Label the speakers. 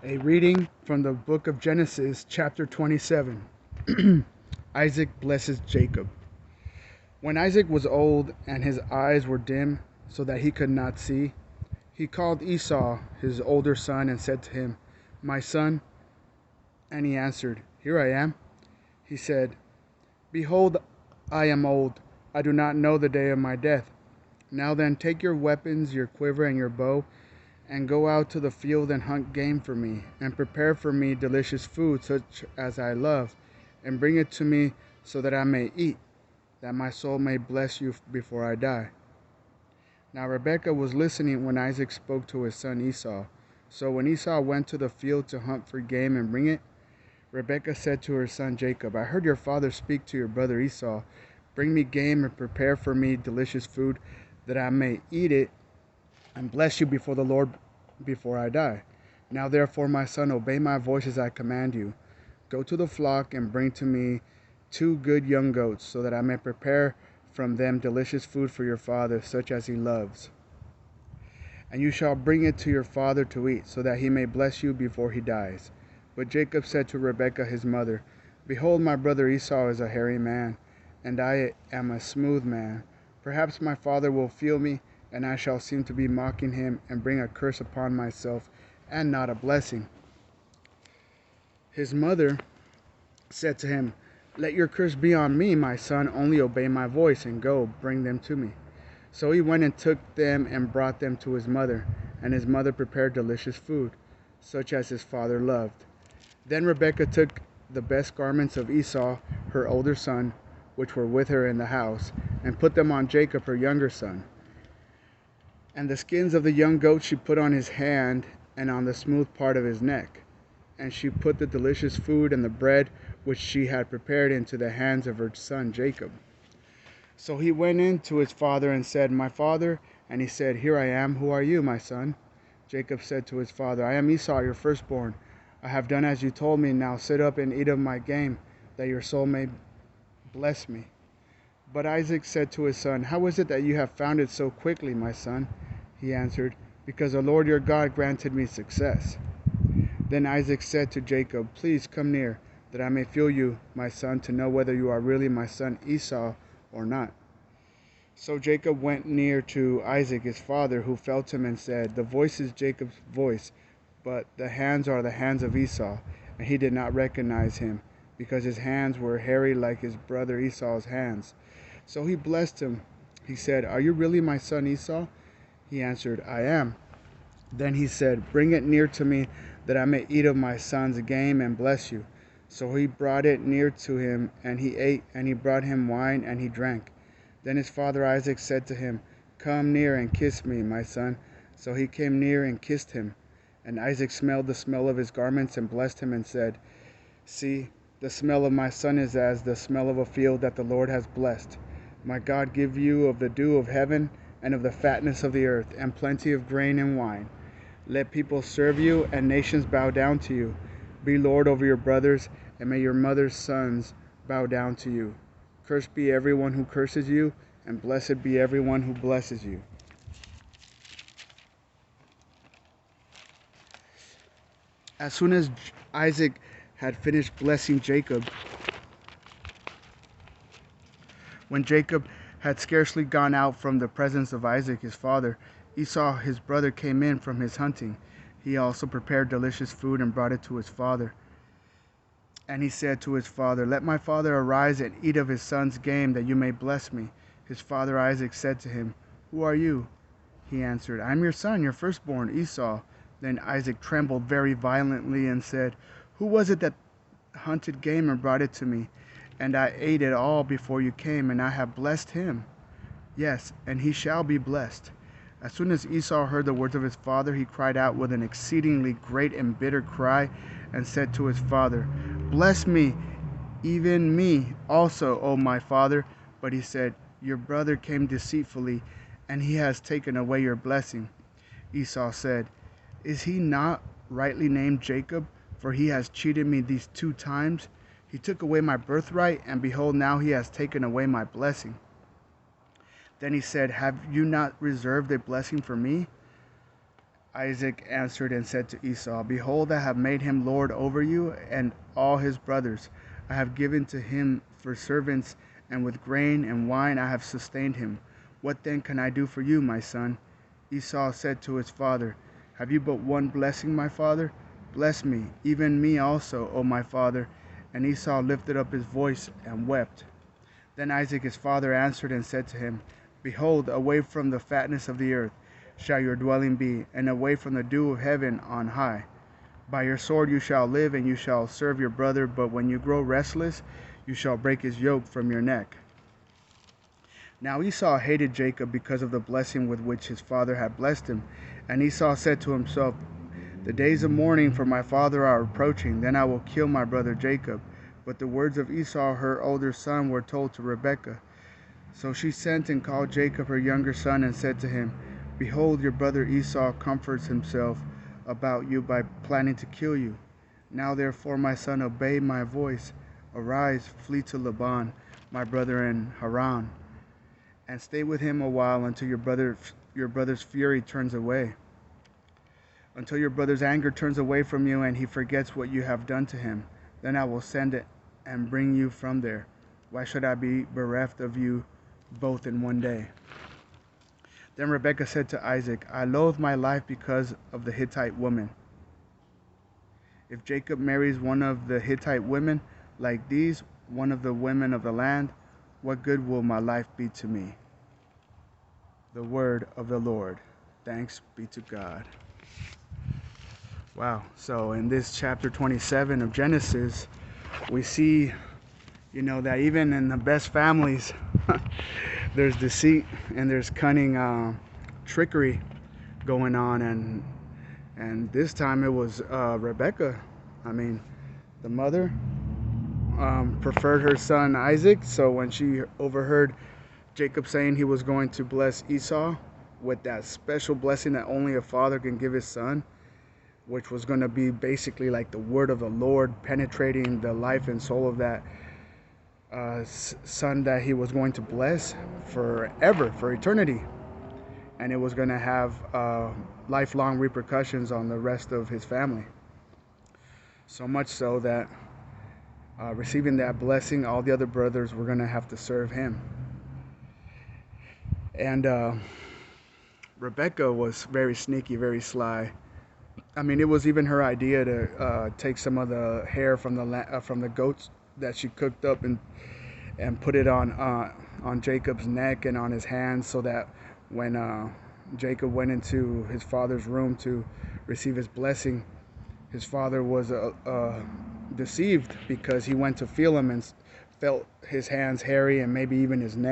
Speaker 1: A reading from the book of Genesis, chapter 27. Isaac blesses Jacob. When Isaac was old and his eyes were dim, so that he could not see, he called Esau, his older son, and said to him, "My son." And he answered, "Here I am." He said, "Behold, I am old. I do not know the day of my death. Now then, take your weapons, your quiver, and your bow, and go out to the field and hunt game for me, and prepare for me delicious food such as I love, and bring it to me so that I may eat, that my soul may bless you before I die." Now Rebekah was listening when Isaac spoke to his son Esau. So when Esau went to the field to hunt for game and bring it, Rebekah said to her son Jacob, "I heard your father speak to your brother Esau. Bring me game and prepare for me delicious food, that I may eat it and bless you before the Lord before I die. Now therefore, my son, obey my voice as I command you. Go to the flock and bring to me 2 good young goats, so that I may prepare from them delicious food for your father, such as he loves. And you shall bring it to your father to eat, so that he may bless you before he dies." But Jacob said to Rebekah his mother, "Behold, my brother Esau is a hairy man, and I am a smooth man. Perhaps my father will feel me, and I shall seem to be mocking him, and bring a curse upon myself, and not a blessing." His mother said to him, "Let your curse be on me, my son, only obey my voice, and go, bring them to me." So he went and took them and brought them to his mother, and his mother prepared delicious food, such as his father loved. Then Rebekah took the best garments of Esau, her older son, which were with her in the house, and put them on Jacob, her younger son. And the skins of the young goat she put on his hand and on the smooth part of his neck. And she put the delicious food and the bread which she had prepared into the hands of her son Jacob. So he went in to his father and said, "My father." And he said, "Here I am. Who are you, my son?" Jacob said to his father, "I am Esau, your firstborn. I have done as you told me. Now sit up and eat of my game, that your soul may bless me." But Isaac said to his son, "How is it that you have found it so quickly, my son?" He answered, "Because the Lord your God granted me success." Then Isaac said to Jacob, "Please come near, that I may feel you, my son, to know whether you are really my son Esau or not." So Jacob went near to Isaac his father, who felt him and said, "The voice is Jacob's voice, but the hands are the hands of Esau." And he did not recognize him, because his hands were hairy like his brother Esau's hands. So he blessed him. He said, "Are you really my son Esau?" He answered, "I am." Then he said, "Bring it near to me, that I may eat of my son's game and bless you." So he brought it near to him, and he ate, and he brought him wine, and he drank. Then his father Isaac said to him, "Come near and kiss me, my son." So he came near and kissed him. And Isaac smelled the smell of his garments and blessed him and said, "See, the smell of my son is as the smell of a field that the Lord has blessed. My God give you of the dew of heaven and of the fatness of the earth, and plenty of grain and wine. Let people serve you, and nations bow down to you. Be Lord over your brothers, and may your mother's sons bow down to you. Cursed be everyone who curses you, and blessed be everyone who blesses you." As soon as Isaac had finished blessing Jacob, when Jacob had scarcely gone out from the presence of Isaac his father, Esau his brother came in from his hunting. He also prepared delicious food and brought it to his father. And he said to his father, "Let my father arise and eat of his son's game, that you may bless me." His father Isaac said to him, "Who are you?" He answered, "I am your son, your firstborn, Esau." Then Isaac trembled very violently and said, "Who was it that hunted game and brought it to me? And I ate it all before you came, and I have blessed him. Yes, and he shall be blessed." As soon as Esau heard the words of his father, he cried out with an exceedingly great and bitter cry, and said to his father, "Bless me, even me also, O my father." But he said, "Your brother came deceitfully, and he has taken away your blessing." Esau said, "Is he not rightly named Jacob? For he has cheated me these 2 times. He took away my birthright, and behold, now he has taken away my blessing." Then he said, "Have you not reserved a blessing for me? Isaac answered and said to Esau, Behold, I have made him lord over you and all his brothers. I have given to him for servants, and with grain and wine I have sustained him. What then can I do for you, my son? Esau said to his father, Have you but one blessing, my father? Bless me, even me also, O my father. And Esau lifted up his voice and wept. Then Isaac his father answered and said to him, Behold, away from the fatness of the earth shall your dwelling be, and away from the dew of heaven on high. By your sword you shall live, and you shall serve your brother, but when you grow restless, you shall break his yoke from your neck. Now Esau hated Jacob because of the blessing with which his father had blessed him. And Esau said to himself, The days of mourning for my father are approaching, then I will kill my brother Jacob. But the words of Esau, her older son, were told to Rebekah. So she sent and called Jacob her younger son, and said to him, Behold, your brother Esau comforts himself about you by planning to kill you. Now therefore, my son, obey my voice. Arise, flee to Laban, my brother in Haran, and stay with him a while until your brother's fury turns away. Until your brother's anger turns away from you and he forgets what you have done to him. Then I will send it and bring you from there. Why should I be bereft of you both in one day? Then Rebekah said to Isaac, I loathe my life because of the Hittite woman. If Jacob marries one of the Hittite women like these, one of the women of the land, what good will my life be to me? The word of the Lord. Thanks be to God. Wow. So in this chapter 27 of Genesis, we see, that even in the best families, there's deceit and there's cunning trickery going on, and this time it was Rebekah. The mother preferred her son Isaac, so when she overheard Jacob saying he was going to bless Esau with that special blessing that only a father can give his son, which was going to be basically like the word of the Lord penetrating the life and soul of that son that he was going to bless forever, for eternity. And it was going to have lifelong repercussions on the rest of his family. So much so that receiving that blessing, all the other brothers were going to have to serve him. And Rebekah was very sneaky, very sly. It was even her idea to take some of the hair from the goats that she cooked up and put it on Jacob's neck and on his hands, so that when Jacob went into his father's room to receive his blessing, his father was deceived, because he went to feel him and felt his hands hairy and maybe even his neck.